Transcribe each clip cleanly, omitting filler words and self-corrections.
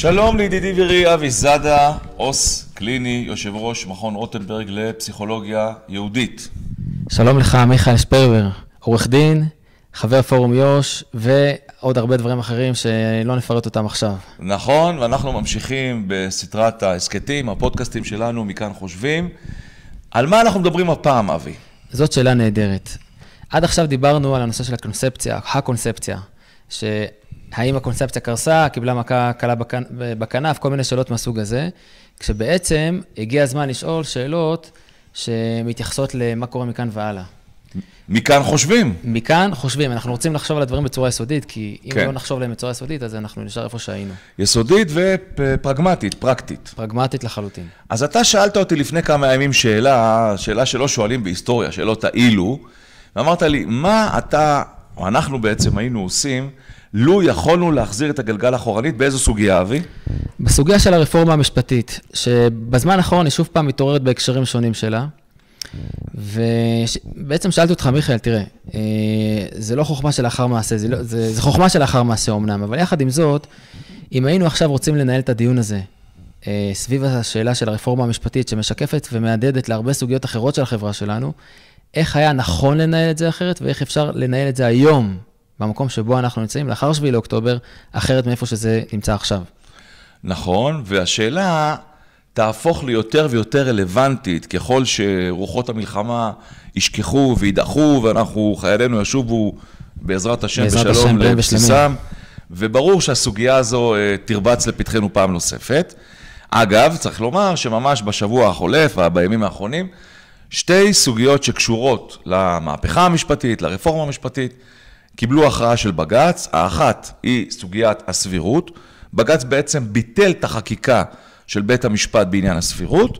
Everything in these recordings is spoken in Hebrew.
שלום לידידי ורי אבי זאדה, עו"ס קליני, יושב ראש מכון רוטנברג לפסיכולוגיה יהודית. שלום לך מיכאל שפרבר, עורך דין, חבר פורום יוש ועוד הרבה דברים אחרים שלא נפרט אותם עכשיו. נכון, ואנחנו ממשיכים בסדרת העסקטים, הפודקאסטים שלנו מכאן חושבים. על מה אנחנו מדברים הפעם, אבי? זאת שאלה נהדרת. עד עכשיו דיברנו על הנושא של הקונספציה, האם הקונספציה קרסה, קיבלה מכה קלה בכנף, כל מיני שאלות מהסוג הזה, כשבעצם הגיע הזמן לשאול שאלות שמתייחסות למה קורה מכאן והלאה. מכאן חושבים. מכאן חושבים, אנחנו רוצים לחשוב על הדברים בצורה יסודית, כי אם לא נחשוב להם בצורה יסודית, אז אנחנו נשאר איפה שהיינו. יסודית ופרגמטית, פרקטית. פרגמטית לחלוטין. אז אתה שאלת אותי לפני כמה ימים שאלה שלא שואלים בהיסטוריה, שאלות האילו, ואמרת לי, מה אתה, או אנחנו בעצם היינו עושים, לו יכולנו להחזיר את הגלגל אחורנית, באיזו סוגיה, אבי? בסוגיה של הרפורמה המשפטית, שבזמן האחרון היא שוב פעם מתעוררת בהקשרים שונים שלה, ובעצם שאלתי אותך, מיכאל, תראה, זה לא חוכמה של אחר מעשה, זה חוכמה של אחר מעשה אומנם, אבל יחד עם זאת, אם היינו עכשיו רוצים לנהל את הדיון הזה, סביב השאלה של הרפורמה המשפטית, שמשקפת ומעדדת להרבה סוגיות אחרות של החברה שלנו, איך היה נכון לנהל את זה אחרת, ואיך אפשר לנהל את זה היום, במקום שבו אנחנו נמצאים, לאחר 7 לאוקטובר, אחרת מאיפה שזה נמצא עכשיו. נכון, והשאלה תהפוך ליותר ויותר רלוונטית, ככל שרוחות המלחמה ישכחו וידחו, ואנחנו, חיילינו ישובו בעזרת השם בשלום לבסיסם, וברור שהסוגיה הזו תרבץ לפתחנו פעם נוספת. אגב, צריך לומר שממש בשבוע החולף, בימים האחרונים, שתי סוגיות שקשורות למהפכה המשפטית, לרפורמה המשפטית, קיבלו הכרעה של בג"ץ. האחת היא סוגיית הסבירות. בג"ץ בעצם ביטל את החקיקה של בית המשפט בעניין הסבירות.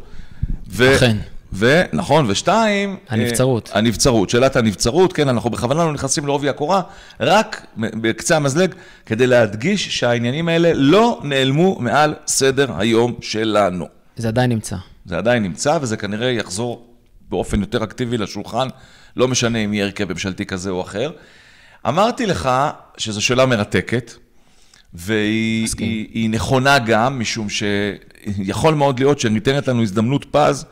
אכן. נכון, ושתיים, הנבצרות, שאלת הנבצרות, כן, אנחנו בכוונה לא נכנסים לעובי הקורה, רק בקצה המזלג, כדי להדגיש שהעניינים האלה לא נעלמו מעל סדר היום שלנו. זה עדיין נמצא. זה עדיין נמצא, וזה כנראה יחזור באופן יותר אקטיבי לשולחן, לא משנה אם יהיה הרכב ממשלתי כזה או אחר. אמרתי לך שזו שאלה מרתקת, והיא נכונה גם, משום שיכול מאוד להיות שניתנת לנו הזדמנות פז,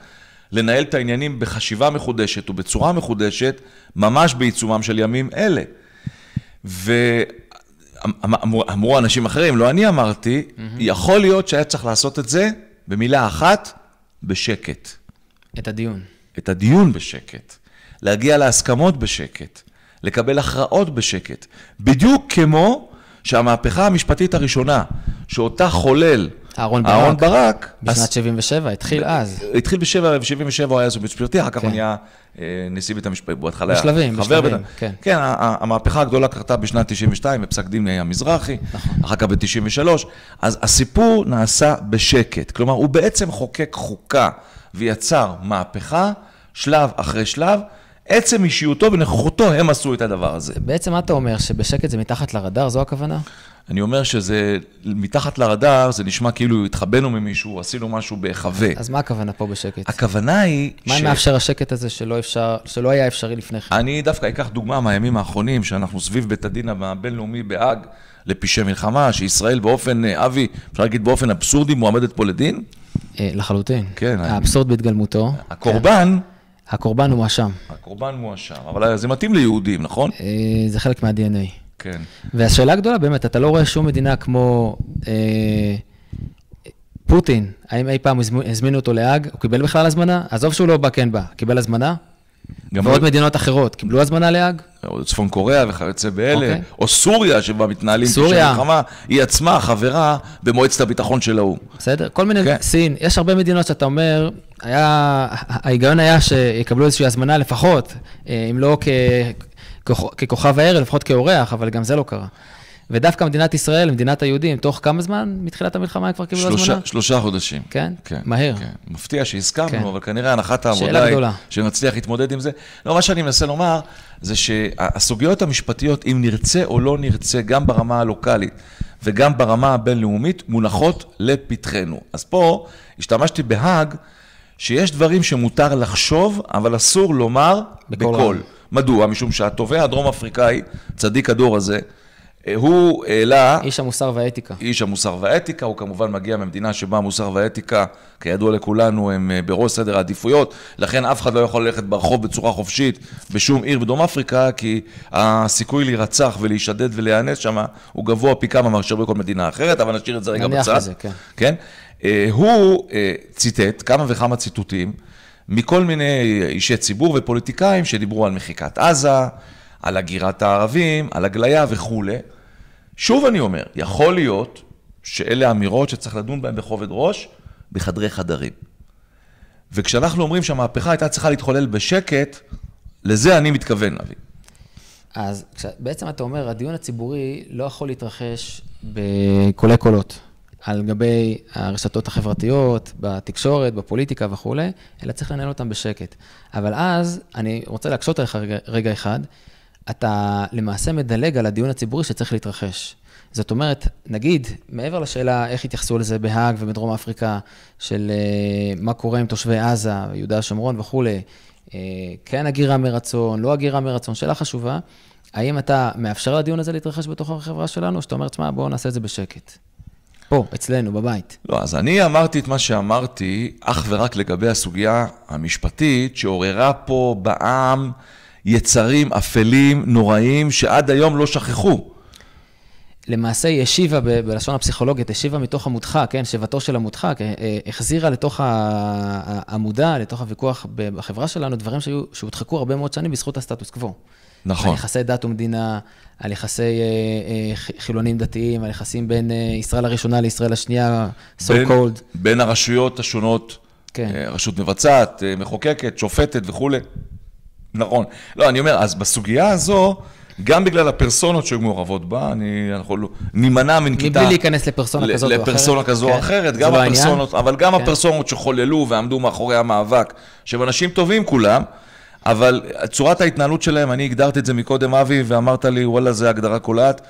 לנהל את העניינים בחשיבה מחודשת ובצורה מחודשת, ממש בעיצומם של ימים אלה. ואמרו אנשים אחרים, לא אני אמרתי, יכול להיות שהיה צריך לעשות את זה במילה אחת, בשקט. את הדיון בשקט. להגיע להסכמות בשקט. לקבל הכרעות בשקט. בדיוק כמו שהמהפכה המשפטית הראשונה, שאותה חולל אהרון ברק, בשנת 77, התחיל אז. התחיל ב-77, הוא היה זו משפטי, אחר כך הוא נהיה נשיא בית המשפט, בהתחלה בשלבים, כן. כן, המהפכה הגדולה קרתה בשנת 92, בפסק דין המזרחי, אחר כך ב-93, אז הסיפור נעשה בשקט, כלומר, הוא בעצם חוקק חוקה, ויצר מהפכה, שלב אחרי שלב, עצם אישיותו ונוכחותו, הם עשו את הדבר הזה. בעצם מה אתה אומר, שבשקט זה מתחת לרדאר, זו הכוונה? אני אומר שזה מתחת לרדאר, זה נשמע כאילו התחבאנו ממישהו, עשינו משהו בהחווה. אז מה הכוונה פה בשקט? הכוונה היא מה מאפשר השקט הזה שלא היה אפשרי לפני כן? אני דווקא אקח דוגמה מהימים האחרונים, שאנחנו סביב בית הדין הבינלאומי בהאג לפשעי מלחמה, שישראל באופן, אבי, אפשר להגיד באופן אבסורדי, מועמדת פה לדין? לחלוטין. כן. האבסורד בהתגלמותו. הקורבן הוא מואשם. הקורבן מואשם, אבל זה מתאים ליהודים, נכון? זה חלק מה-DNA. כן. והשאלה הגדולה באמת, אתה לא רואה שום מדינה כמו פוטין, האם אי פעם הזמינו אותו להאג, הוא קיבל בכלל הזמנה? עזוב שהוא לא בא, כן בא, קיבל הזמנה? ועוד מדינות אחרות, קיבלו הזמנה להאג? צפון קוריאה וכיוצא באלה, או סוריה שבה מתנהלים פשעי מלחמה, היא עצמה חברה במועצת הביטחון של האו"ם. בסדר, כל מיני, סין, יש הרבה מדינות שאתה אומר, ההיגיון היה שיקבלו איזושהי הזמנה לפחות, אם לא ככוכב הערב, לפחות כאורח, אבל גם זה לא קרה. ודווקא מדינת ישראל, מדינת היהודים, תוך כמה זמן מתחילת המלחמה כבר קיבלו הזמנה? 3 חודשים. כן? מהר. מפתיע שהזכרנו, אבל כנראה הנחת העבודה היא שנצליח להתמודד עם זה. לא, מה שאני מנסה לומר, זה שהסוגיות המשפטיות, אם נרצה או לא נרצה, גם ברמה הלוקלית וגם ברמה הבינלאומית, מונחות לפתחנו. אז פה השתמשתי בהאג, שיש דברים שמותר לחשוב, אבל אסור לומר בקול. מדוע? משום שהתובע הדרום אפריקאי, צדיק הדור הזה, הוא העלה... איש המוסר והאתיקה. איש המוסר והאתיקה, הוא כמובן מגיע ממדינה שבה המוסר והאתיקה, כידוע לכולנו, הם בראש סדר העדיפויות, לכן אף אחד לא יכול ללכת ברחוב בצורה חופשית בשום עיר בדרום אפריקה, כי הסיכוי להירצח ולהישדד ולהיאנס שם הוא גבוה פי כמה מאשר בכל מדינה אחרת, אבל נשאיר את זה רגע בצד. לזה, כן. כן? הוא ציטט כמה וכמה ציטוטים מכל מיני אישי ציבור ופוליטיקאים שדיברו על מחיקת עזה, על הגירת הערבים, על הגליה וכו'. שוב אני אומר, יכול להיות שאלה אמירות שצריך לדון בהן בכובד ראש, בחדרי חדרים. וכשאנחנו אומרים שהמהפכה הייתה צריכה להתחולל בשקט, לזה אני מתכוון, אבי. אז בעצם אתה אומר, הדיון הציבורי לא יכול להתרחש בקולי קולות, על גבי הרשתות החברתיות, בתקשורת, בפוליטיקה וכו', אלא צריך לנהל אותם בשקט. אבל אז, אני רוצה להקשות עליך רגע אחד, אתה למעשה מדלג על הדיון הציבורי שצריך להתרחש. זאת אומרת, נגיד, מעבר לשאלה איך התייחסו לזה בהאג ובדרום אפריקה, של מה קורה עם תושבי עזה, יהודה שומרון וכו', כן הגירה מרצון, לא הגירה מרצון, שאלה חשובה, האם אתה מאפשר לדיון הזה להתרחש בתוך החברה שלנו, שאתה אומר, תשמע, בואו נעשה את זה בשקט. פה, אצלנו, בבית. לא, אז אני אמרתי את מה שאמרתי, אך ורק לגבי הסוגיה המשפטית, שעוררה פה בעם יצרים אפלים, נוראים, שעד היום לא שכחו. למעשה היא השיבה, בלשון הפסיכולוגית, השיבה מתוך המודחק, כן, שבתו של המודחק, החזירה לתוך המודע, לתוך הוויכוח בחברה שלנו, דברים שהודחקו הרבה מאוד שנים בזכות הסטטוס קוו. נכון. על יחסי דת ומדינה, על יחסי חילונים דתיים, על יחסים בין ישראל הראשונה לישראל השנייה, so called. בין הרשויות השונות, כן. רשות מבצעת, מחוקקת, שופטת וכו'. נכון. לא, אני אומר, אז בסוגיה הזו, גם בגלל הפרסונות שהיו מעורבות בה, אני נימנע מנקיטה... מבלי להיכנס לפרסונה כזאת או אחרת. לפרסונה כזו או אחרת, גם הפרסונות, אבל גם הפרסונות שחוללו ועמדו מאחורי המאבק, שהם אנשים טובים כולם, אבל צורת ההתנהלות שלהם, אני הגדרתי את זה מקודם אבי, ואמרת לי, וואלה, זה הגדרה קולעת,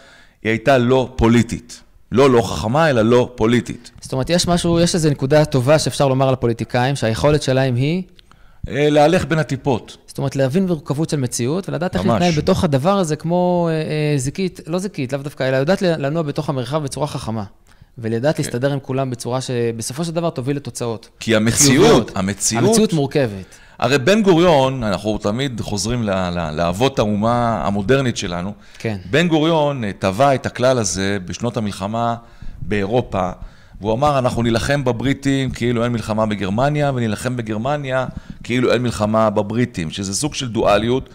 היא הייתה לא פוליטית. לא חכמה, אלא לא פוליטית. זאת אומרת, יש איזו נקודה טובה שאפשר לומר על הפוליטיקאים, שהיכולת שלהם היא... להלך בין הטיפות. זאת אומרת, להבין מורכבות של מציאות, ולדעת איך להתנהל בתוך הדבר הזה, כמו זיקית, לא זיקית, לאו דווקא, אלא יודעת לנוע בתוך המרחב בצורה חכמה, ולדעת להסתדר עם כולם בצורה שבסופו של דבר תוביל לתוצאות. כי המציאות מורכבת. הרי בן גוריון, אנחנו תמיד חוזרים לאבות האומה המודרנית שלנו, כן. בן גוריון טבע את הכלל הזה בשנות המלחמה באירופה, והוא אמר, אנחנו נלחם בבריטים כאילו אין מלחמה בגרמניה, ונלחם בגרמניה כאילו אין מלחמה בבריטים, שזה סוג של דואליות,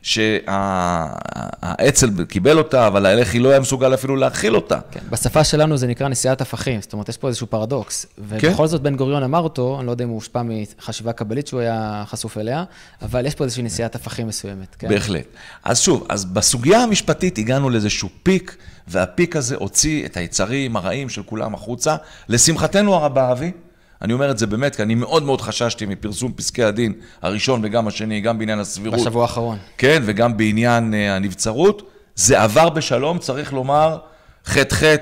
שהאצ"ל קיבל אותה, אבל ההלך היא לא היה מסוגל אפילו להכיל אותה. כן. בשפה שלנו זה נקרא נשיאת הפכים, זאת אומרת, יש פה איזשהו פרדוקס, ובכל זאת בן גוריון אמר אותו, אני לא יודע אם הוא הושפע מחשיבה קבלית שהוא היה חשוף אליה, אבל יש פה איזושהי נשיאת הפכים מסוימת. כן? בהחלט. אז שוב, אז בסוגיה המשפטית הגענו לאיזשהו פיק, והפיק הזה הוציא את היצרים הרעים של כולם החוצה. לשמחתנו הרבה, אבי, אני אומר את זה באמת, כי אני מאוד מאוד חששתי מפרסום פסקי הדין הראשון וגם השני, גם בעניין הסבירות. בשבוע האחרון. כן, וגם בעניין הנבצרות. זה עבר בשלום, צריך לומר, חטא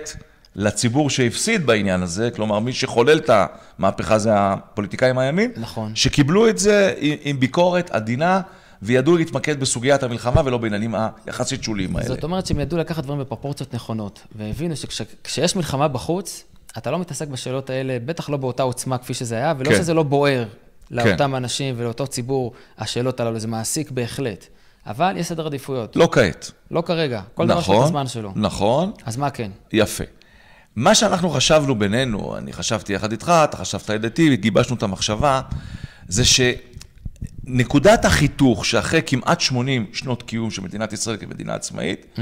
לציבור שהפסיד בעניין הזה, כלומר, מי שחולל את המהפכה זה הפוליטיקאים הימין. נכון. שקיבלו את זה עם ביקורת עדינה, וידעו להתמקד בסוגיית המלחמה ולא בעניינים היחסית שוליים האלה. זאת אומרת שהם ידעו לקחת דברים בפרופורציות נכונות, והבינו שכשיש מלחמה בחוץ, אתה לא מתעסק בשאלות האלה, בטח לא באותה עוצמה כפי שזה היה, ולא שזה לא בוער לאותם אנשים ולאותו ציבור, השאלות הללו, זה מעסיק בהחלט. אבל יש סדר עדיפויות. לא כעת. לא כרגע, כל דבר של הזמן שלו. נכון. אז מה כן? יפה. מה שאנחנו חשבנו בינינו, אני חשבתי יחד איתך, אתה חשבת ידתי, גיבשנו את המחשבה, זה שנקודת החיתוך שאחרי כמעט 80 שנות קיום של מדינת ישראל כמדינה עצמאית,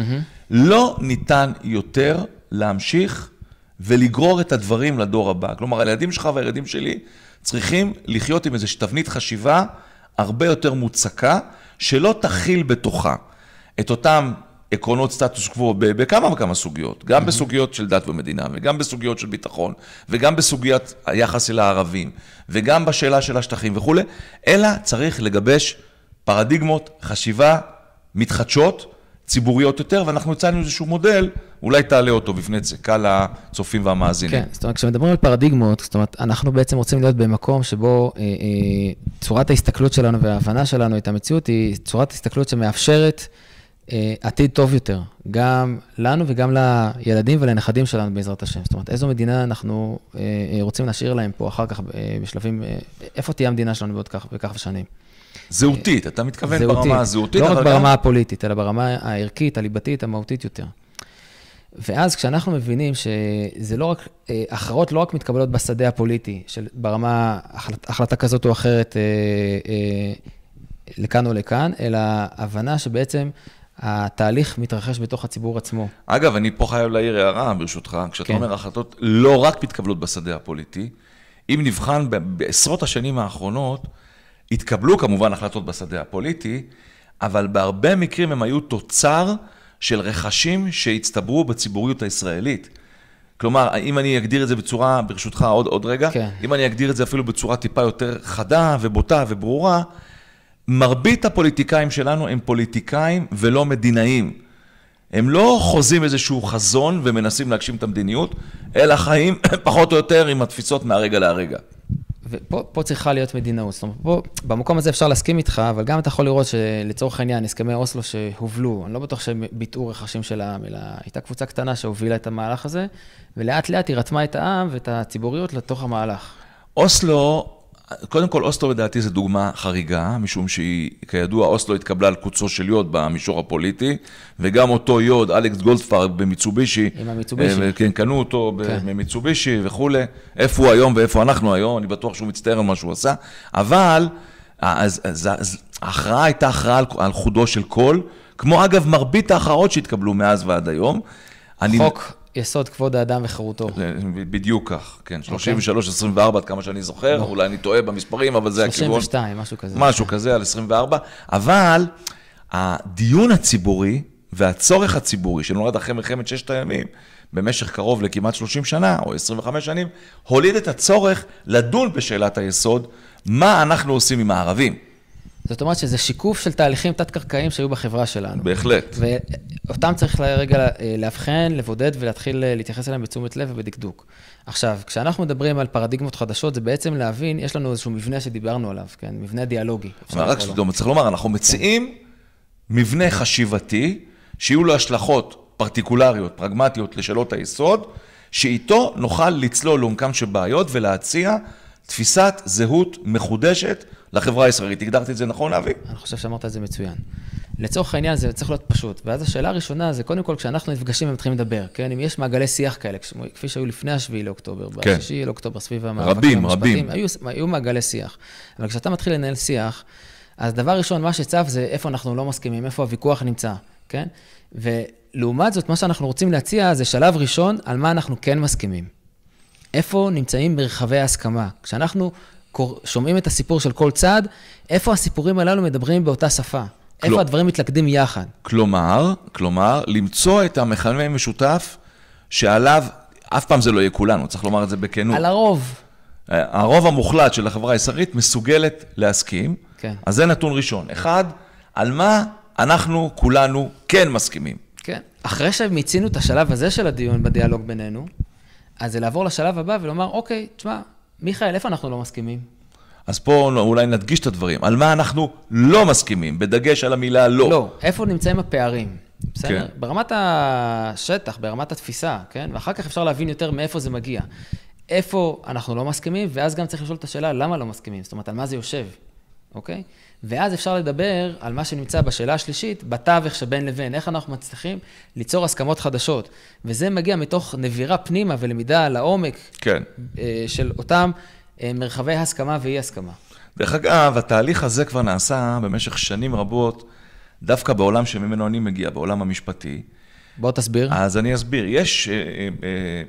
לא ניתן יותר להמשיך ולגרור את הדברים לדור הבא. כלומר, הילדים שלך והילדים שלי צריכים לחיות עם איזו תבנית חשיבה הרבה יותר מוצקה, שלא תכיל בתוכה את אותם עקרונות סטטוס קוו בכמה וכמה סוגיות, גם בסוגיות של דת ומדינה, וגם בסוגיות של ביטחון, וגם בסוגיית היחס אל הערבים, וגם בשאלה של השטחים וכו', אלא צריך לגבש פרדיגמות, חשיבה, מתחדשות, ציבוריות יותר, ואנחנו הצענו איזשהו מודל, אולי תעלה אותו בפני קהל הצופים והמאזינים. כן, זאת אומרת, כשמדברים על פרדיגמות, זאת אומרת, אנחנו בעצם רוצים להיות במקום שבו צורת ההסתכלות שלנו וההבנה שלנו את המציאות היא צורת הסתכלות שמאפשרת עתיד טוב יותר, גם לנו וגם לילדים ולנכדים שלנו בעזרת השם. זאת אומרת, איזו מדינה אנחנו רוצים להשאיר להם פה אחר כך בשלבים, איפה תהיה המדינה שלנו בעוד כך ושנים. זהותית, אתה מתכוון ברמה הזהותית, לא רק ברמה הפוליטית, אלא ברמה הערכית, הליבתית, המהותית יותר. ואז כשאנחנו מבינים שזה לא רק, הכרעות לא רק מתקבלות בשדה הפוליטי, ברמה החלטה כזאת או אחרת לכאן או לכאן, אלא הבנה שבעצם התהליך מתרחש בתוך הציבור עצמו. אגב, אני פה חייב להעיר הערה ברשותך, כשאתה אומר החלטות לא רק מתקבלות בשדה הפוליטי, אם נבחן בעשרות השנים האחרונות, התקבלו כמובן החלטות בשדה הפוליטי, אבל בהרבה מקרים הם היו תוצר של רכשים שהצטברו בציבוריות הישראלית. כלומר, אם אני אגדיר את זה בצורה, ברשותך עוד רגע, כן. אם אני אגדיר את זה אפילו בצורה טיפה יותר חדה ובוטה וברורה, מרבית הפוליטיקאים שלנו הם פוליטיקאים ולא מדינאים. הם לא חוזים איזשהו חזון ומנסים להגשים את המדיניות, אלא חיים פחות או יותר עם התפיסות מהרגע להרגע. ופה צריכה להיות מדינאות. זאת אומרת, פה, במקום הזה אפשר להסכים איתך, אבל גם אתה יכול לראות שלצורך העניין, הסכמי אוסלו שהובלו, אני לא בטוח שהם ביטאו רכשים של העם, אלא הייתה קבוצה קטנה שהובילה את המהלך הזה, ולאט לאט היא רתמה את העם ואת הציבוריות לתוך המהלך. אוסלו, קודם כל, אוסלו לדעתי זו דוגמה חריגה, משום שהיא, כידוע, אוסלו התקבלה על קוצו של יוד במישור הפוליטי, וגם אותו יוד, אלכס גולדפרב במיצובישי, עם המיצובישי. כן, קנו אותו במיצובישי וכו'. איפה הוא היום ואיפה אנחנו היום, אני בטוח שהוא מצטער על מה שהוא עשה, אבל ההכרעה הייתה הכרעה על חודו של כל, כמו אגב מרבית ההכרעות שהתקבלו מאז ועד היום. חוק יסוד כבוד האדם וחירותו. בדיוק כך, כן, 33-24, עד כמה שאני זוכר, אולי אני טועה במספרים, אבל זה הכיוון. 32, משהו כזה. משהו כזה, על 24, אבל הדיון הציבורי והצורך הציבורי, שנולד אחרי מלחמת ששת הימים, במשך קרוב לכמעט 30 שנה, או 25 שנים, הוליד את הצורך לדון בשאלת היסוד, מה אנחנו עושים עם הערבים. זאת אומרת שזה שיקוף של תהליכים תת-קרקעיים שהיו בחברה שלנו. בהחלט. ואותם צריך לרגע להבחן, לבודד ולהתחיל להתייחס אליהם בתשומת לב ובדקדוק. עכשיו, כשאנחנו מדברים על פרדיגמות חדשות, זה בעצם להבין, יש לנו איזשהו מבנה שדיברנו עליו, כן? מבנה דיאלוגי. רק צריך לומר, אנחנו מציעים מבנה חשיבתי, שיהיו לו השלכות פרטיקולריות, פרגמטיות לשאלות היסוד, שאיתו נוכל לצלול לעומקם של בעיות ולהציע תפיסת זהות מחודשת לחברה הישראלית. הגדרתי את זה נכון, אבי? אני חושב שאמרת את זה מצוין. לצורך העניין זה צריך להיות פשוט. ואז השאלה הראשונה זה קודם כל כשאנחנו נפגשים ומתחילים לדבר, כן? אם יש מעגלי שיח כאלה, כפי שהיו לפני השביעי לאוקטובר, בשישי לאוקטובר סביב המאבקים המשפטיים, היו מעגלי שיח. אבל כשאתה מתחיל לנהל שיח, אז דבר ראשון, מה שצף זה איפה אנחנו לא מסכימים, איפה הוויכוח נמצא, כן? ולעומת זאת, מה שאנחנו רוצים להציע זה שלב ראשון על מה אנחנו כן מסכימים. איפה נמצאים מרחבי ההסכמה? כשאנחנו שומעים את הסיפור של כל צד, איפה הסיפורים הללו מדברים באותה שפה? איפה הדברים מתלכדים יחד? כלומר, למצוא את המכנה משותף שעליו, אף פעם זה לא יהיה כולנו, צריך לומר את זה בכנות. על הרוב. הרוב המוחלט של החברה הישראלית מסוגלת להסכים, כן. אז זה נתון ראשון. אחד, על מה אנחנו כולנו כן מסכימים. כן. אחרי שמיצינו את השלב הזה של הדיון בדיאלוג בינינו, אז זה לעבור לשלב הבא ולומר, אוקיי, תשמע, מיכאל, איפה אנחנו לא מסכימים? אז פה אולי נדגיש את הדברים. על מה אנחנו לא מסכימים, בדגש על המילה לא. לא, איפה נמצאים הפערים? בסדר? כן. ברמת השטח, ברמת התפיסה, כן? ואחר כך אפשר להבין יותר מאיפה זה מגיע. איפה אנחנו לא מסכימים, ואז גם צריך לשאול את השאלה, למה לא מסכימים? זאת אומרת, על מה זה יושב? אוקיי? ואז אפשר לדבר על מה שנמצא בשאלה השלישית, בתווך שבין לבין, איך אנחנו מצליחים ליצור הסכמות חדשות. וזה מגיע מתוך נבירה פנימה ולמידה לעומק כן. של אותם מרחבי הסכמה ואי הסכמה. דרך אגב, התהליך הזה כבר נעשה במשך שנים רבות, דווקא בעולם שממנו אני מגיע, בעולם המשפטי. בוא תסביר. אז אני אסביר. יש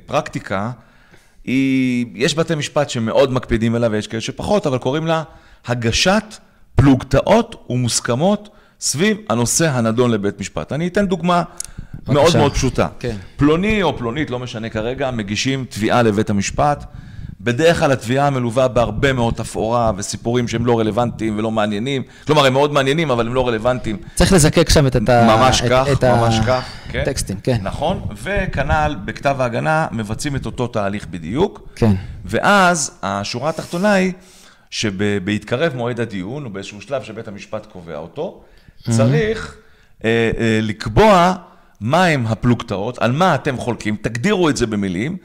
פרקטיקה, יש בתי משפט שמאוד מקפידים עליה ויש כאלה שפחות, אבל קוראים לה הגשת פלוגתאות ומוסכמות סביב הנושא הנדון לבית משפט. אני אתן דוגמה מאוד מאוד פשוטה. כן. פלוני או פלונית, לא משנה כרגע, מגישים תביעה לבית המשפט. בדרך כלל התביעה מלווה בהרבה מאוד תפאורה וסיפורים שהם לא רלוונטיים ולא מעניינים. כלומר, הם מאוד מעניינים, אבל הם לא רלוונטיים. צריך לזקק שם את ממש כך, כן. טקסטים, כן. נכון, וכנ"ל בכתב ההגנה מבצעים את אותו תהליך בדיוק. כן. ואז השורה התחתונה היא שבהתקרב מועד הדיון, או באיזשהו שלב שבית המשפט קובע אותו, צריך לקבוע מהם הפלוגתאות, על מה אתם חולקים, תגדירו את זה במילים,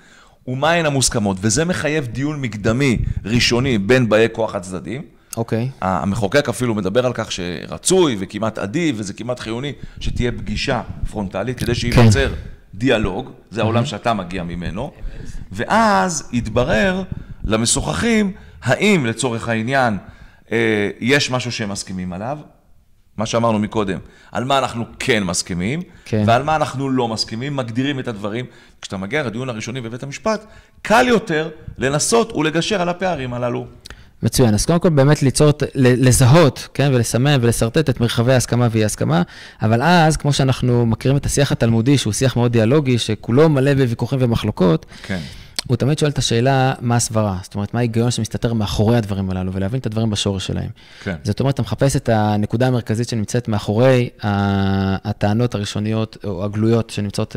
ומהן המוסכמות, וזה מחייב דיון מקדמי ראשוני בין באי כוח הצדדים. אוקיי. המחוקק אפילו מדבר על כך שרצוי וכמעט עדיף, וזה כמעט חיוני, שתהיה פגישה פרונטלית, כדי שייווצר דיאלוג, זה העולם שאתה מגיע ממנו, ואז יתברר למשוחחים, האם לצורך העניין יש משהו שהם מסכימים עליו, מה שאמרנו מקודם, על מה אנחנו כן מסכימים, ועל מה אנחנו לא מסכימים, מגדירים את הדברים. כשאתה מגיע לדיון הראשוני בבית המשפט, קל יותר לנסות ולגשר על הפערים הללו. מצוין, אז קודם כל באמת לזהות, כן, ולסמן ולסרטט את מרחבי ההסכמה ואי הסכמה, אבל אז, כמו שאנחנו מכירים את השיח התלמודי, שהוא שיח מאוד דיאלוגי, שכולו מלא בוויכוחים ומחלוקות, כן. הוא תמיד שואל את השאלה, מה הסברה? זאת אומרת, מה ההיגיון שמסתתר מאחורי הדברים הללו, ולהבין את הדברים בשורש שלהם. כן. זאת אומרת, אתה מחפש את הנקודה המרכזית שנמצאת מאחורי הטענות הראשוניות או הגלויות שנמצאות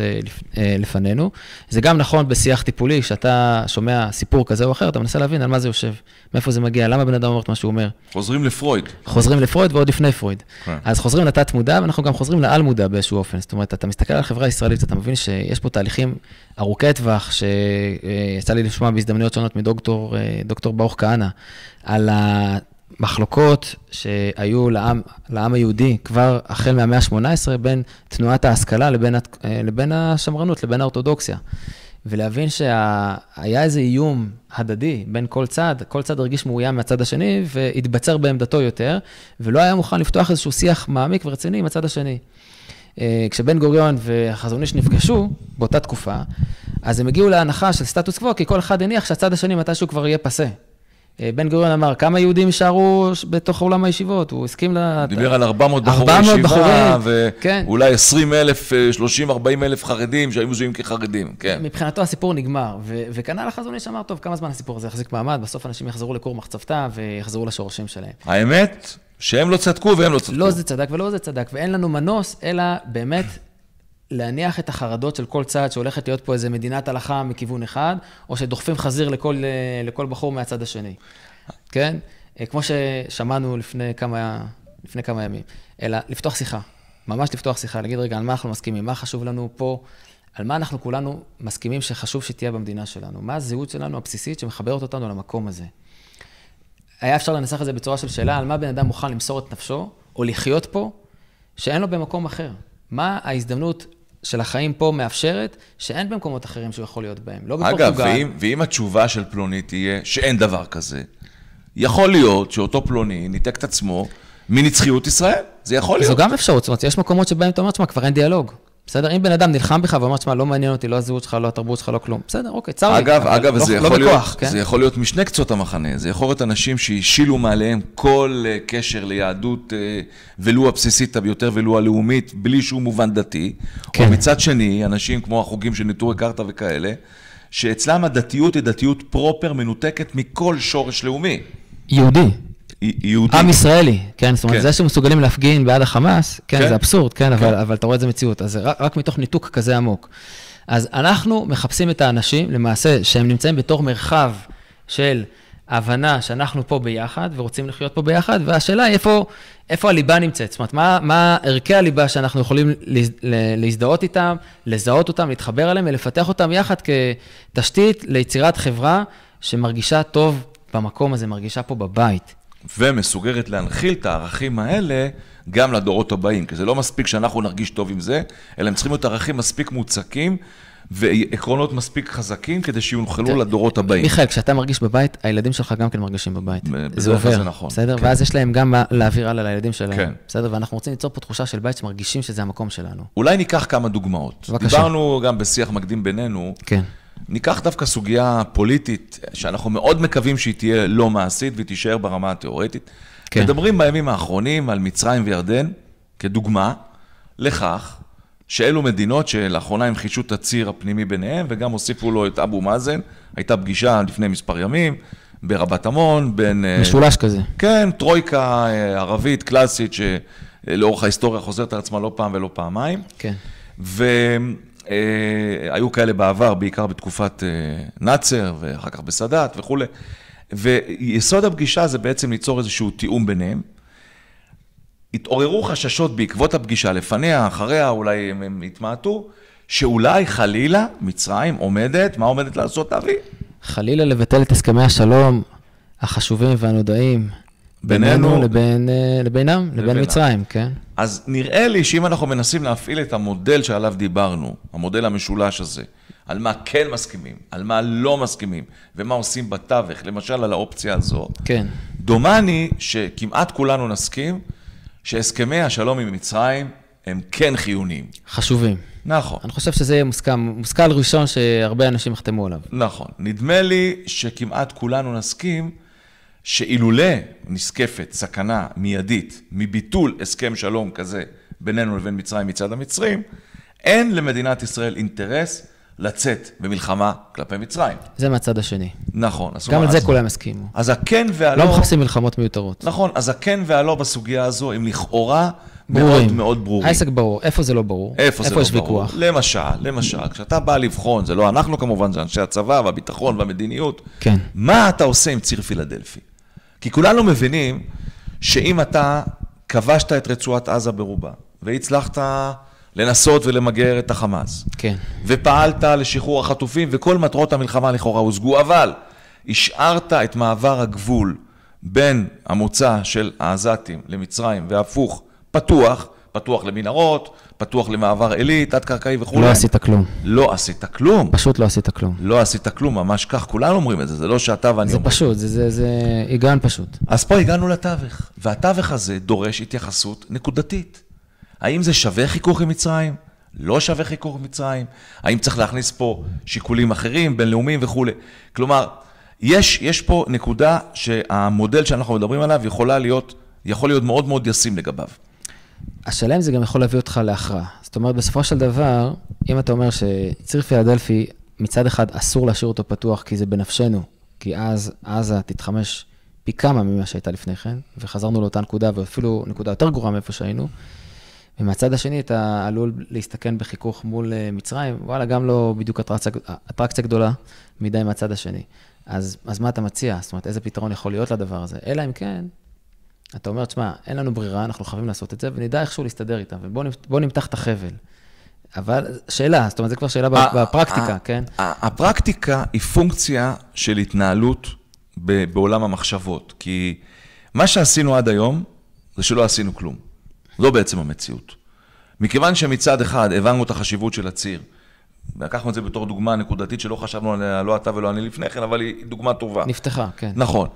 לפנינו. זה גם נכון בשיח טיפולי, כשאתה שומע סיפור כזה או אחר, אתה מנסה להבין על מה זה יושב, מאיפה זה מגיע, למה בן אדם אומר את מה שהוא אומר. חוזרים לפרויד. חוזרים לפרויד ועוד לפני פרויד. כן. אז חוזרים לתת מודע, ואנחנו גם חוזרים לעל מודע באיזשהו אופן. זאת אומרת, אתה מסתכל על החברה הישראלית, אתה מבין שיש פה תהליכים ארוכי טווח, שיצא לי לשמוע בהזדמנויות שונות מדוקטור ברוך כהנא, על המחלוקות שהיו לעם היהודי כבר החל מהמאה ה-18, בין תנועת ההשכלה לבין השמרנות, לבין האורתודוקסיה. ולהבין שהיה איזה איום הדדי בין כל צד הרגיש מאוים מהצד השני, והתבצר בעמדתו יותר, ולא היה מוכן לפתוח איזשהו שיח מעמיק ורציני מהצד השני. כשבן גוריון והחזון איש נפגשו באותה תקופה, אז הם הגיעו להנחה של סטטוס קוו, כי כל אחד הניח שהצד השני מתישהו כבר יהיה פסה. בן גוריון אמר, כמה יהודים יישארו בתוך עולם הישיבות? הוא הסכים דיבר על 400 בחורי ישיבה, ואולי 20,000, 30, 40,000 חרדים שהיו מזוהים כחרדים, כן. מבחינתו הסיפור נגמר, וכנ"ל החזון איש אמר, טוב, כמה זמן הסיפור הזה יחזיק מעמד, בסוף אנשים יחזרו לכור מחצבתה ויחזרו לשורשים שלהם. האמת שהם לא צדקו והם לא צדקו. לא זה צדק ולא זה צדק, ואין לנו מנוס, אלא באמת להניח את החרדות של כל צד שהולכת להיות פה איזה מדינת הלכה מכיוון אחד, או שדוחפים חזיר לכל בחור מהצד השני. כן? כמו ששמענו לפני כמה ימים. אלא לפתוח שיחה. ממש לפתוח שיחה, להגיד רגע על מה אנחנו מסכימים, מה חשוב לנו פה, על מה אנחנו כולנו מסכימים שחשוב שתהיה במדינה שלנו. מה הזהות שלנו הבסיסית שמחברת אותנו למקום הזה. היה אפשר לנסח את זה בצורה של שאלה, על מה בן אדם מוכן למסור את נפשו, או לחיות פה, שאין לו במקום אחר. מה ההזדמנות של החיים פה מאפשרת, שאין במקומות אחרים שהוא יכול להיות בהם. לא בפורטוגל. אגב, ואם התשובה של פלוני תהיה שאין דבר כזה, יכול להיות שאותו פלוני ניתק את עצמו מנצחיות ישראל. זה יכול להיות. זו גם אפשרות. זאת אומרת, יש מקומות שבהם אתה אומר, תשמע, כבר אין דיאלוג. בסדר? אם בן אדם נלחם בך ואומר, תשמע, לא מעניין אותי, לא הזהות שלך, לא התרבות שלך, לא כלום. בסדר, אוקיי, צר לי. אגב, זה יכול להיות משני קצות המחנה. זה יכול להיות אנשים שהשילו מעליהם כל קשר ליהדות, ולו הבסיסית ביותר ולו הלאומית, בלי שום מובן דתי. או מצד שני, אנשים כמו החוגים של נטורי קרתא וכאלה, שאצלם הדתיות היא דתיות פרופר, מנותקת מכל שורש לאומי. יהודי. יהודי. עם ישראלי, כן, זאת אומרת, זה שמסוגלים להפגין בעד החמאס, כן, זה אבסורד, כן, אבל אתה רואה את זה מציאות, אז זה רק מתוך ניתוק כזה עמוק. אז אנחנו מחפשים את האנשים, למעשה, שהם נמצאים בתור מרחב של הבנה שאנחנו פה ביחד, ורוצים לחיות פה ביחד, והשאלה היא איפה הליבה נמצאת, זאת אומרת, מה ערכי הליבה שאנחנו יכולים להזדהות איתם, לזהות אותם, להתחבר עליהם, ולפתח אותם יחד כתשתית ליצירת חברה שמרגישה טוב במקום הזה, מרגישה פה בבית. ומסוגרת להנחיל את הערכים האלה גם לדורות הבאים, כי זה לא מספיק שאנחנו נרגיש טוב עם זה, אלא הם צריכים להיות ערכים מספיק מוצקים, ועקרונות מספיק חזקים, כדי שיונחלו לדורות הבאים. מיכאל, כשאתה מרגיש בבית, הילדים שלך גם כן מרגישים בבית. זה עובר, זה נכון. בסדר? ואז יש להם גם להעביר הלאה לילדים שלהם. בסדר? ואנחנו רוצים ליצור פה תחושה של בית שמרגישים שזה המקום שלנו. אולי ניקח כמה דוגמאות. דיברנו גם בשיח מקדים בינינו. כן. ניקח דווקא סוגיה פוליטית, שאנחנו מאוד מקווים שהיא תהיה לא מעשית, והיא תישאר ברמה התיאורטית. כן. מדברים בימים האחרונים על מצרים וירדן, כדוגמה, לכך שאלו מדינות שלאחרונה הם חישו את הציר הפנימי ביניהם, וגם הוסיפו לו את אבו מאזן. הייתה פגישה לפני מספר ימים, ברבת עמון, בין... משולש כזה. כן, טרויקה ערבית קלאסית, שלאורך ההיסטוריה חוזרת על עצמה לא פעם ולא פעמיים. כן. היו כאלה בעבר, בעיקר בתקופת נאצר, ואחר כך בסאדאת וכו'. ויסוד הפגישה זה בעצם ליצור איזשהו תיאום ביניהם. התעוררו חששות בעקבות הפגישה, לפניה, אחריה, אולי הם התמעטו, שאולי חלילה מצרים עומדת, מה עומדת לעשות אבי? חלילה לבטל את הסכמי השלום החשובים והנודעים בינינו לבינם, לבין מצרים, כן? אז נראה לי שאם אנחנו מנסים להפעיל את המודל שעליו דיברנו, המודל המשולש הזה, על מה כן מסכימים, על מה לא מסכימים, ומה עושים בתווך, למשל על האופציה הזו, כן. דומני שכמעט כולנו נסכים שהסכמי השלום עם מצרים הם כן חיוניים. חשובים. נכון. אני חושב שזה יהיה מושכל ראשון שהרבה אנשים יחתמו עליו. נכון. נדמה לי שכמעט כולנו נסכים שאילולא נזקפת סכנה מיידית מביטול הסכם שלום כזה בינינו לבין מצרים מצד המצרים, אין למדינת ישראל אינטרס לצאת במלחמה כלפי מצרים. זה מהצד השני. נכון. גם על זה כולם הסכימו. אז הכן והלא... לא מחפשים מלחמות מיותרות. נכון. אז הכן והלא בסוגיה הזו הם לכאורה מאוד מאוד ברורים. העסק ברור. איפה זה לא ברור? איפה יש ויכוח? למשל, כשאתה בא לבחון, זה לא אנחנו כמובן, זה אנשי הצבא והביטחון והמדיניות. כן. מה אתה עושה עם ציר פילדלפי? כי כולנו מבינים שאם אתה כבשת את רצועת עזה ברובה, והצלחת לנסות ולמגר את החמאס, כן. ופעלת לשחרור החטופים, וכל מטרות המלחמה לכאורה הושגו, אבל השארת את מעבר הגבול בין המוצא של העזתים למצרים והפוך פתוח למנהרות, פתוח למעבר עילית, תת קרקעי וכו'. לא עשית כלום. לא עשית כלום. פשוט לא עשית כלום. לא עשית כלום, ממש כך, כולנו אומרים את זה, זה לא שאתה ואני אומרים. זה פשוט, זה הגענו פשוט. אז פה הגענו לתווך, והתווך הזה דורש התייחסות נקודתית. האם זה שווה חיכוך עם מצרים? לא שווה חיכוך עם מצרים? האם צריך להכניס פה שיקולים אחרים, בינלאומיים וכו'. כלומר, יש פה נקודה שהמודל שאנחנו מדברים עליו יכול להיות מאוד מאוד ישים לגביו. השאלה אם זה גם יכול להביא אותך להכרעה. זאת אומרת, בסופו של דבר, אם אתה אומר שציר פילדלפי, מצד אחד אסור להשאיר אותו פתוח, כי זה בנפשנו, כי אז עזה תתחמש פי כמה ממה שהייתה לפני כן, וחזרנו לאותה נקודה, ואפילו נקודה יותר גרועה מאיפה שהיינו, ומהצד השני אתה עלול להסתכן בחיכוך מול מצרים, וואלה, גם לא בדיוק אטרקציה גדולה מדי מהצד השני. אז מה אתה מציע? זאת אומרת, איזה פתרון יכול להיות לדבר הזה? אלא אם כן, אתה אומר, תשמע, אין לנו ברירה, אנחנו חייבים לעשות את זה, ונדע איכשהו להסתדר איתם, ובוא נמתח את החבל. אבל שאלה, זאת אומרת, זה כבר שאלה בפרקטיקה, כן? הפרקטיקה היא פונקציה של התנהלות בעולם המחשבות, כי מה שעשינו עד היום, זה שלא עשינו כלום. זו בעצם המציאות. מכיוון שמצד אחד הבנו את החשיבות של הציר, לקחנו את זה בתור דוגמה נקודתית שלא חשבנו עליה, לא אתה ולא אני לפני כן, אבל היא דוגמה טובה. נפתחה, כן. נכון.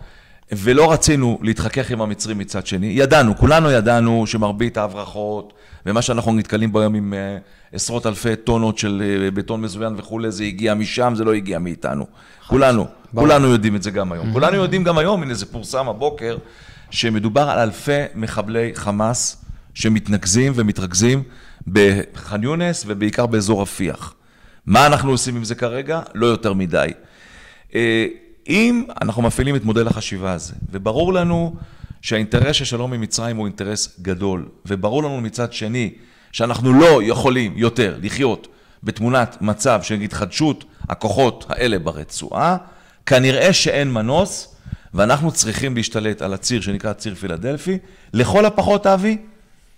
ולא רצינו להתחכך עם המצרים מצד שני. כולנו ידענו שמרבית ההברחות, ומה שאנחנו נתקלים ביום עם עשרות אלפי טונות של בטון מזוין וכו', זה הגיע משם, זה לא הגיע מאיתנו. כולנו יודעים את זה גם היום. כולנו יודעים גם היום, הנה זה פורסם הבוקר, שמדובר על אלפי מחבלי חמאס, שמתנקזים ומתרכזים בח'אן יונס, ובעיקר באזור רפיח. מה אנחנו עושים עם זה כרגע? לא יותר מדי. אם אנחנו מפעילים את מודל החשיבה הזה, וברור לנו שהאינטרס של שלום עם מצרים הוא אינטרס גדול, וברור לנו מצד שני שאנחנו לא יכולים יותר לחיות בתמונת מצב של התחדשות הכוחות האלה ברצועה, כנראה שאין מנוס, ואנחנו צריכים להשתלט על הציר שנקרא ציר פילדלפי, לכל הפחות אבי,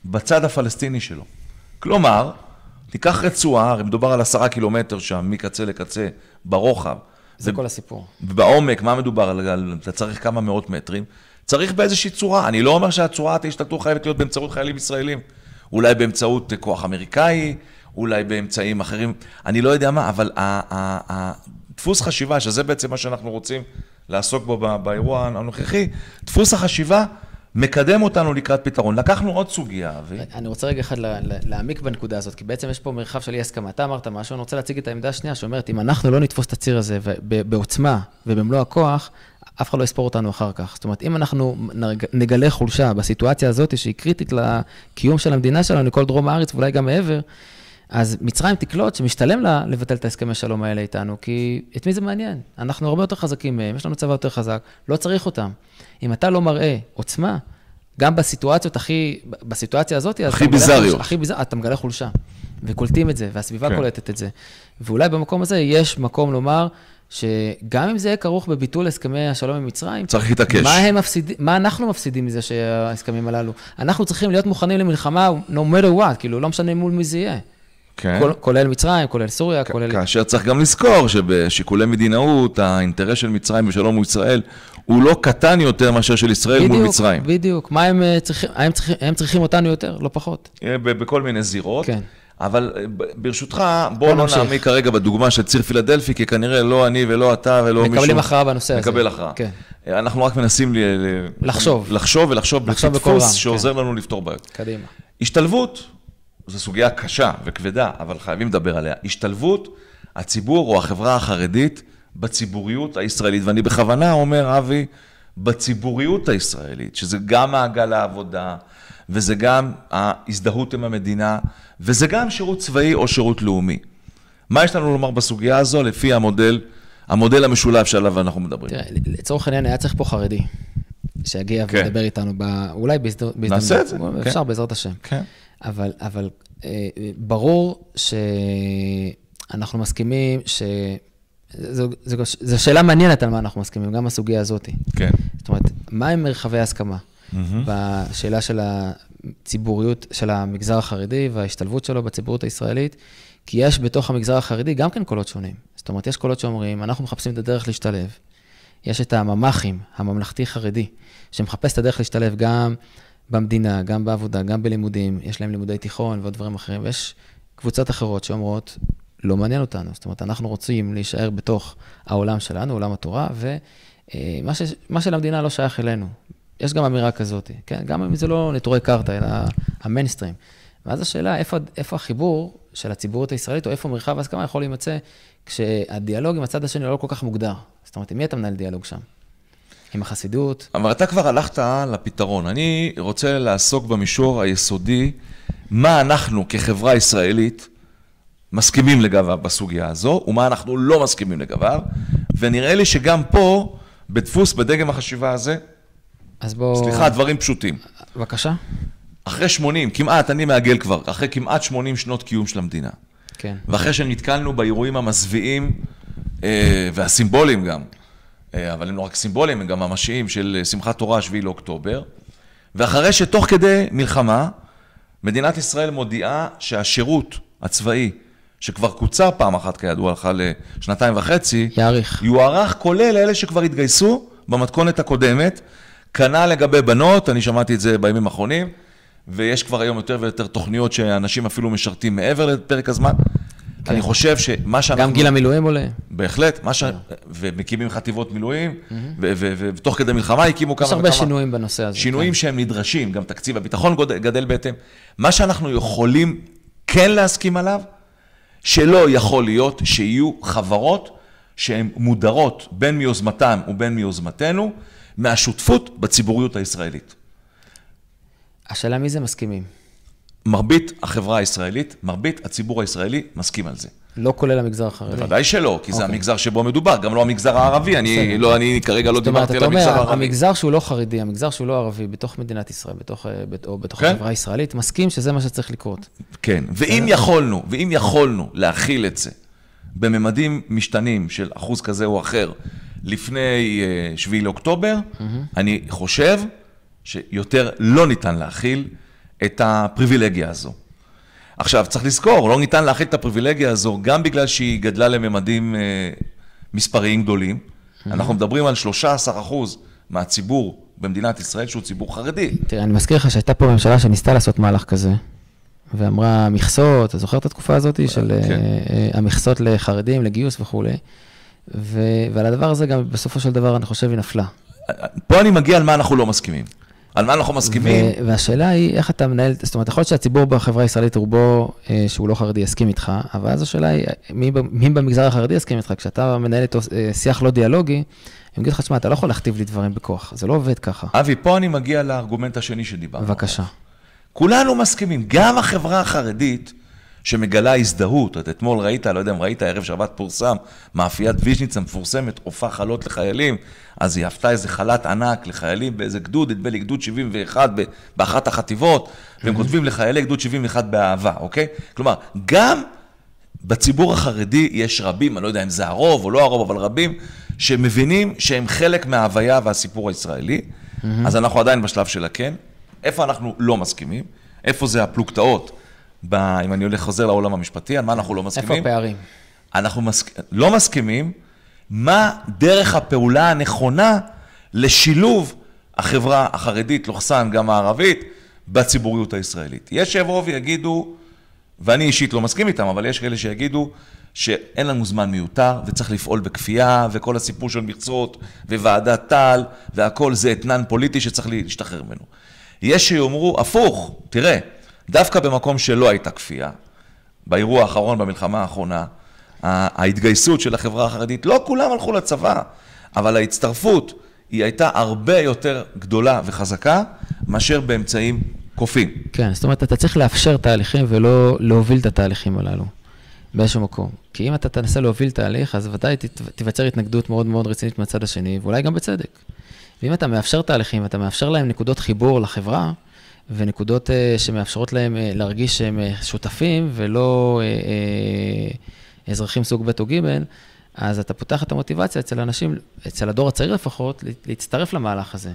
בצד הפלסטיני שלו. כלומר, תיקח רצועה, הרי מדובר על 10 קילומטר שם, מקצה לקצה, ברוחב, זה כל הסיפור. בעומק, מה מדובר? אתה צריך כמה מאות מטרים. צריך באיזושהי צורה. אני לא אומר שהצורת ההשתלטות חייבת להיות באמצעות חיילים ישראלים. אולי באמצעות כוח אמריקאי, אולי באמצעים אחרים. אני לא יודע מה, אבל דפוס חשיבה, שזה בעצם מה שאנחנו רוצים לעסוק בו באירוע הנוכחי, דפוס החשיבה מקדם אותנו לקראת פתרון. לקחנו עוד סוגיה. אני רוצה רגע אחד להעמיק בנקודה הזאת, כי בעצם יש פה מרחב של אי הסכמה. אתה אמרת משהו, אני רוצה להציג את העמדה השנייה, שאומרת, אם אנחנו לא נתפוס את הציר הזה בעוצמה ובמלוא הכוח, אף אחד לא יספור אותנו אחר כך. זאת אומרת, אם אנחנו נגלה חולשה בסיטואציה הזאת, שהיא קריטית לקיום של המדינה שלנו, לכל דרום הארץ ואולי גם מעבר, אז מצרים תקלוט שמשתלם לה לבטל את ההסכמי שלום האלה איתנו, כי את מי זה מעניין? אנחנו הרבה יותר חזקים מהם, יש לנו צבא יותר חזק, לא צריך אותם. אם אתה לא מראה עוצמה, גם בסיטואציה הזאת, הכי ביזריות. אתה מגלה חולשה, וקולטים את זה, והסביבה קולטת את זה. ואולי במקום הזה יש מקום לומר שגם אם זה יהיה כרוך בביטול הסכמי השלום עם מצרים, צריך להתעקש. מה אנחנו מפסידים מזה שההסכמים הללו? אנחנו צריכים להיות מוכנים למלחמה, no matter what, כאילו, לא משנה מול מי זה יהיה. כן. כולל מצרים, כולל סוריה, כולל... כאשר צריך גם לזכור שבשיקולי מדינאות, האינטרס של מצרים בשלום מול ישראל, הוא לא קטן יותר מאשר של ישראל מול מצרים. בדיוק, מה הם צריכים, הם צריכים אותנו יותר, לא פחות. בכל מיני זירות. כן. אבל ברשותך, בואו לא נעמיק כרגע בדוגמה של ציר פילדלפי, כי כנראה לא אני ולא אתה ולא מישהו... מקבלים הכרעה בנושא הזה. מקבל הכרעה. כן. אנחנו רק מנסים לחשוב בדפוס שעוזר לנו לפתור בעיות. קדימה. השתלבות, זו סוגיה קשה וכבדה, אבל חייבים לדבר עליה. השתלבות, הציבור או החברה החרדית בציבוריות הישראלית, ואני בכוונה אומר, אבי, בציבוריות הישראלית, שזה גם מעגל העבודה, וזה גם ההזדהות עם המדינה, וזה גם שירות צבאי או שירות לאומי. מה יש לנו לומר בסוגיה הזו לפי המודל המשולב שעליו אנחנו מדברים? תראה, לצורך העניין היה צריך פה חרדי, שיגיע וידבר איתנו, אולי בהזדמנות. נעשה את זה. אפשר בעזרת השם. כן. אבל ברור שאנחנו מסכימים זו שאלה מעניינת על מה אנחנו מסכימים, גם הסוגיה הזאת. כן. זאת אומרת, מה הם מרחבי ההסכמה? בשאלה של הציבוריות של המגזר החרדי וההשתלבות שלו בציבוריות הישראלית, כי יש בתוך המגזר החרדי גם כן קולות שונים. זאת אומרת, יש קולות שאומרים, אנחנו מחפשים את הדרך להשתלב. יש את הממ"חים, הממלכתי חרדי, שמחפש את הדרך להשתלב גם במדינה, גם בעבודה, גם בלימודים, יש להם לימודי תיכון ועוד דברים אחרים, ויש קבוצות אחרות שאומרות, לא מעניין אותנו, זאת אומרת, אנחנו רוצים להישאר בתוך העולם שלנו, עולם התורה, ומה שלמדינה לא שייך אלינו. יש גם אמירה כזאת, כן? גם אם זה לא נטורי קרתא, אלא המיינסטרים. ואז השאלה, איפה החיבור של הציבוריות הישראלית, או איפה מרחב ההסכמה יכול להימצא, כשהדיאלוג עם הצד השני לא כל כך מוגדר. זאת אומרת, עם מי אתה מנהל דיאלוג שם? עם החסידות? אבל אתה כבר הלכת לפתרון. אני רוצה לעסוק במישור היסודי, מה אנחנו כחברה ישראלית מסכימים לגביו בסוגיה הזו, ומה אנחנו לא מסכימים לגביו, ונראה לי שגם פה, בדפוס, בדגם החשיבה הזה, אז בוא... סליחה, דברים פשוטים. בבקשה. אחרי 80, כמעט, אני מעגל כבר, אחרי כמעט 80 שנות קיום של המדינה. כן. ואחרי שנתקלנו באירועים המזוויעים, והסימבוליים גם, אבל הם לא רק סימבוליים, הם גם ממשיים של שמחת תורה 7 לאוקטובר, ואחרי שתוך כדי מלחמה, מדינת ישראל מודיעה שהשירות הצבאי, שכבר קוצר פעם אחת כידוע לך לשנתיים וחצי, יוארך כולל אלה שכבר התגייסו במתכונת הקודמת, כנ"ל לגבי בנות, אני שמעתי את זה בימים האחרונים, ויש כבר היום יותר ויותר תוכניות שאנשים אפילו משרתים מעבר לפרק הזמן. אני חושב שמה שאנחנו... גם גיל המילואים עולה. בהחלט, ומקימים חטיבות מילואים, ותוך כדי מלחמה הקימו כמה... יש הרבה שינויים בנושא הזה. שינויים שהם נדרשים, גם תקציב הביטחון גדל בהתאם. מה שאנחנו יכולים כן להסכים עליו, שלא יכול להיות שיהיו חברות שהן מודרות בין מיוזמתם ובין מיוזמתנו, מהשותפות בציבוריות הישראלית. השאלה מי זה מסכימים? מרבית החברה הישראלית, מרבית הציבור הישראלי מסכים על זה. לא כולל המגזר החרדי. בוודאי שלא, כי זה המגזר שבו מדובר, גם לא המגזר הערבי, אני כרגע לא דיברתי על המגזר הערבי. המגזר שהוא לא חרדי, המגזר שהוא לא ערבי, בתוך מדינת ישראל, או בתוך החברה הישראלית, מסכים שזה מה שצריך לקרות. כן, ואם יכולנו להכיל את זה בממדים משתנים של אחוז כזה או אחר, לפני 7 לאוקטובר, אני חושב שיותר לא ניתן להכיל את הפריבילגיה הזו. עכשיו, צריך לזכור, לא ניתן להכיל את הפריבילגיה הזו, גם בגלל שהיא גדלה לממדים מספריים גדולים. אנחנו מדברים על 13% מהציבור במדינת ישראל, שהוא ציבור חרדי. תראה, אני מזכיר לך שהייתה פה ממשלה שניסתה לעשות מהלך כזה, ואמרה מכסות, אתה זוכר את התקופה הזאת של המכסות לחרדים, לגיוס וכו'. ועל הדבר הזה גם בסופו של דבר אני חושב היא נפלה. פה אני מגיע על מה אנחנו לא מסכימים. על מה אנחנו מסכימים? והשאלה היא איך אתה מנהל, זאת אומרת, יכול להיות שהציבור בחברה הישראלית רובו שהוא לא חרדי יסכים איתך, אבל אז השאלה היא, מי במגזר החרדי יסכים איתך? כשאתה מנהל איתו שיח לא דיאלוגי, אני אגיד לך, תשמע, אתה לא יכול להכתיב לי דברים בכוח, זה לא עובד ככה. אבי, פה אני מגיע לארגומנט השני שדיברנו. בבקשה. כולנו מסכימים, גם החברה החרדית שמגלה הזדהות, את אתמול ראית, לא יודע אם ראית, ערב שבת פורסם, מאפיית ויז'ניץ המפורסמת, הופעה חלות לחיילים, אז היא הפתה איזה חלת ענק לחיילים באיזה גדוד, נדמה לי גדוד 71 באחת החטיבות, והם כותבים לחיילי גדוד 71 באהבה, אוקיי? כלומר, גם בציבור החרדי יש רבים, אני לא יודע אם זה הרוב או לא הרוב, אבל רבים, שמבינים שהם חלק מההוויה והסיפור הישראלי, אז אנחנו עדיין בשלב של הכן. איפה אנחנו לא מסכימים? איפה זה הפלוגתאות? אם אני הולך חוזר לעולם המשפטי, על מה אנחנו לא מסכימים? איפה הפערים? אנחנו לא מסכימים מה דרך הפעולה הנכונה לשילוב החברה החרדית, לוחסן גם הערבית, בציבוריות הישראלית. יש שיבואו ויגידו, ואני אישית לא מסכים איתם, אבל יש כאלה שיגידו שאין לנו זמן מיותר וצריך לפעול בכפייה, וכל הסיפור של מכסות וועדת טל, והכל זה אתנן פוליטי שצריך להשתחרר ממנו. יש שיאמרו, הפוך, תראה, דווקא במקום שלא הייתה כפייה, באירוע האחרון, במלחמה האחרונה, ההתגייסות של החברה החרדית, לא כולם הלכו לצבא, אבל ההצטרפות היא הייתה הרבה יותר גדולה וחזקה, מאשר באמצעים קופים. כן, זאת אומרת, אתה צריך לאפשר תהליכים ולא להוביל את התהליכים הללו, באיזשהו מקום. כי אם אתה תנסה להוביל תהליך, אז ודאי תיווצר התנגדות מאוד מאוד רצינית מהצד השני, ואולי גם בצדק. ואם אתה מאפשר תהליכים, אתה מאפשר להם נקודות חיבור לחברה, ונקודות שמאפשרות להם להרגיש שהם שותפים, ולא אזרחים סוג ב' או ג', אז אתה פותח את המוטיבציה אצל אנשים, אצל הדור הצעיר לפחות, להצטרף למהלך הזה.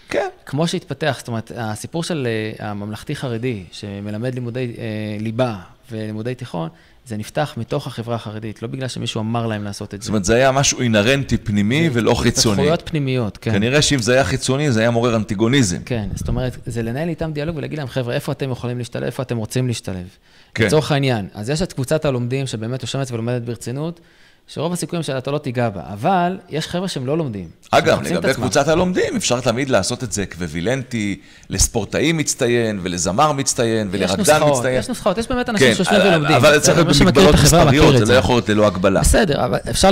כן. כמו שהתפתח, זאת אומרת, הסיפור של הממלכתי חרדי, שמלמד לימודי ליבה ולימודי תיכון, זה נפתח מתוך החברה החרדית, לא בגלל שמישהו אמר להם לעשות את זה. זאת אומרת, זה היה משהו אינרנטי פנימי ולא חיצוני. התפתחויות פנימיות, כן. כנראה שאם זה היה חיצוני, זה היה מעורר אנטיגוניזם. כן, זאת אומרת, זה לנהל איתם דיאלוג ולהגיד להם, חבר'ה, איפה אתם יכולים להשתלב, איפה אתם רוצים להשתלב. כן. לצורך העניין. אז יש את קבוצת הלומדים שבאמת יושבת ולומדת ברצינות, שרוב הסיכויים שאתה לא תיגע בה, אבל יש חבר'ה שהם לא לומדים. אגב, לגבי קבוצת הלומדים, אפשר תמיד לעשות את זה אקוויוולנטי לספורטאי מצטיין, ולזמר מצטיין, ולרקדן מצטיין. יש נוסחאות, יש באמת אנשים שיושבים ולומדים. אבל צריך להיות במגבלות מספריות, זה לא יכול להיות ללא הגבלה. בסדר, אבל אפשר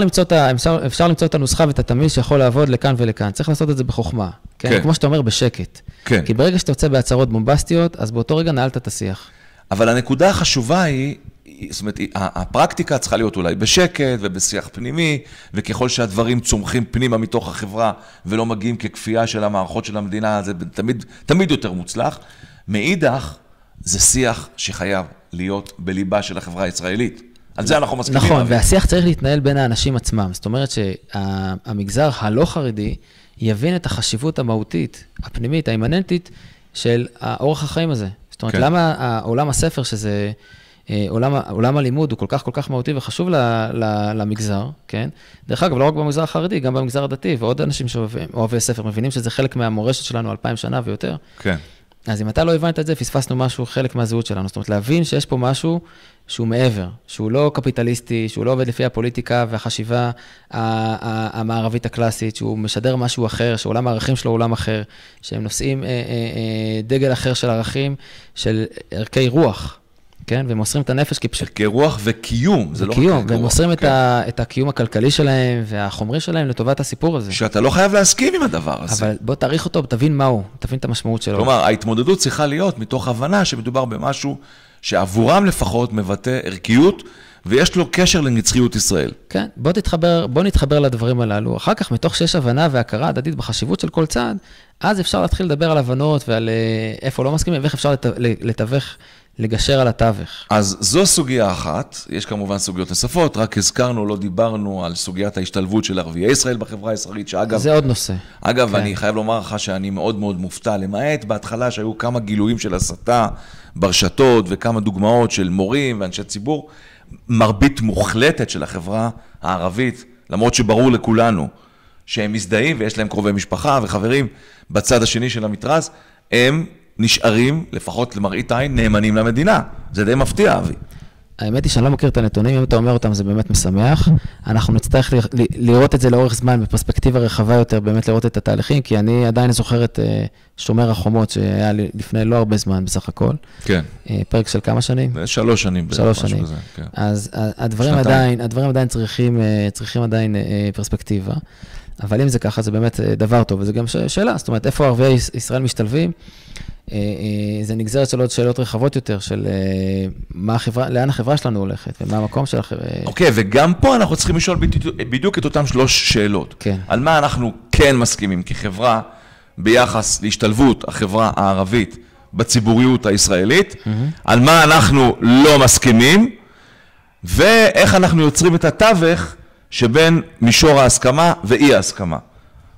למצוא את הנוסחה ואת התמיד שיכול לעבוד לכאן ולכאן. צריך לעשות את זה בחוכמה, כמו שאתה אומר, בשקט. כי ברגע שאתה יוצא בהצהרות בומבסטיות, אז באותו רגע נעלת את השיח. אבל הנקודה החשובה היא, זאת אומרת, הפרקטיקה צריכה להיות אולי בשקט ובשיח פנימי, וככל שהדברים צומחים פנימה מתוך החברה, ולא מגיעים ככפייה של המערכות של המדינה, זה תמיד יותר מוצלח. מאידך, זה שיח שחייב להיות בליבה של החברה הישראלית. על זה אנחנו מסכימים. נכון, והשיח צריך להתנהל בין האנשים עצמם. זאת אומרת שהמגזר הלא חרדי יבין את החשיבות המהותית, הפנימית, האימננטית, של האורח החיים הזה. זאת אומרת, למה עולם הספר שזה... עולם הלימוד הוא כל כך מהותי וחשוב למגזר, כן? דרך אגב, לא רק במגזר החרדי, גם במגזר הדתי, ועוד אנשים שאוהבי ספר מבינים שזה חלק מהמורשת שלנו 2000 שנה ויותר. כן. אז אם אתה לא הבנת את זה, פספסנו משהו, חלק מהזהות שלנו. זאת אומרת, להבין שיש פה משהו שהוא מעבר, שהוא לא קפיטליסטי, שהוא לא עובד לפי הפוליטיקה והחשיבה המערבית הקלאסית, שהוא משדר משהו אחר, שעולם הערכים שלו הוא עולם אחר, שהם נושאים דגל אחר של ערכים, של ערכי רוח. כן, והם מוסרים את הנפש כי פשוט... כרוח וקיום, זה לא רק קיום, והם מוסרים את הקיום הכלכלי שלהם והחומרי שלהם לטובת הסיפור הזה. שאתה לא חייב להסכים עם הדבר הזה. אבל בוא תעריך אותו, תבין מהו, תבין את המשמעות שלו. כלומר, ההתמודדות צריכה להיות מתוך הבנה שמדובר במשהו שעבורם לפחות מבטא ערכיות, ויש לו קשר לנצחיות ישראל. כן, בוא נתחבר לדברים הללו. אחר כך, מתוך שיש הבנה והכרה הדדית בחשיבות של כל צעד, אז אפשר להתחיל לדבר על הבנות ועל איפה לא מסכימים, ואיך אפשר לתווך לגשר על התווך. אז זו סוגיה אחת, יש כמובן סוגיות נוספות, רק הזכרנו, לא דיברנו על סוגיית ההשתלבות של ערביי ישראל בחברה הישראלית, שאגב... זה עוד נושא. אגב, כן. אני חייב לומר לך שאני מאוד מאוד מופתע, למעט בהתחלה שהיו כמה גילויים של הסתה ברשתות, וכמה דוגמאות של מורים ואנשי ציבור, מרבית מוחלטת של החברה הערבית, למרות שברור לכולנו שהם מזדהים ויש להם קרובי משפחה וחברים בצד השני של המתרס, הם נשארים, לפחות למראית עין, נאמנים למדינה. זה די מפתיע, אבי. האמת היא שאני לא מכיר את הנתונים, אם אתה אומר אותם זה באמת משמח. אנחנו נצטרך לראות את זה לאורך זמן, בפרספקטיבה רחבה יותר, באמת לראות את התהליכים, כי אני עדיין זוכר את שומר החומות, שהיה לפני לא הרבה זמן בסך הכל. כן. פרק של כמה שנים? 3 שנים. 3 שנים. כן. אז הדברים עדיין צריכים עדיין פרספקטיבה. אבל אם זה ככה, זה באמת דבר טוב, וזה גם שאלה. זאת אומרת, איפה ערביי ישראל משתלבים? זה נגזרת של עוד שאלות רחבות יותר, של לאן החברה שלנו הולכת, ומה המקום של החברה. אוקיי, וגם פה אנחנו צריכים לשאול בדיוק את אותם 3 שאלות. כן. על מה אנחנו כן מסכימים כחברה, ביחס להשתלבות החברה הערבית בציבוריות הישראלית, על מה אנחנו לא מסכימים, ואיך אנחנו יוצרים את התווך שבין מישור ההסכמה ואי ההסכמה,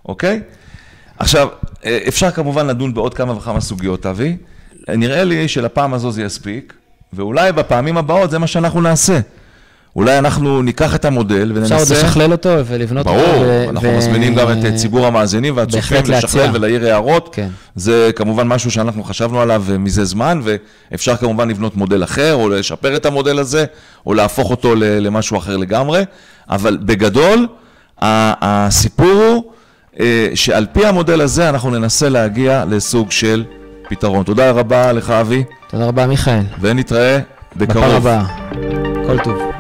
אוקיי? עכשיו, אפשר כמובן לדון בעוד כמה וכמה סוגיות, אבי. נראה לי שלפעם הזו זה יספיק, ואולי בפעמים הבאות זה מה שאנחנו נעשה. אולי אנחנו ניקח את המודל וננסה... אפשר עוד לשכלל אותו ולבנות אותו. ברור, אנחנו מזמינים גם את ציבור המאזינים והצופים לשכלל ולהעיר הערות. כן. זה כמובן משהו שאנחנו חשבנו עליו מזה זמן, ואפשר כמובן לבנות מודל אחר, או לשפר את המודל הזה, או להפוך אותו למשהו אחר לגמרי. אבל בגדול, הסיפור הוא שעל פי המודל הזה אנחנו ננסה להגיע לסוג של פתרון. תודה רבה לך, אבי. תודה רבה, מיכאל. ונתראה בקרוב. בפעם הבאה. כל טוב.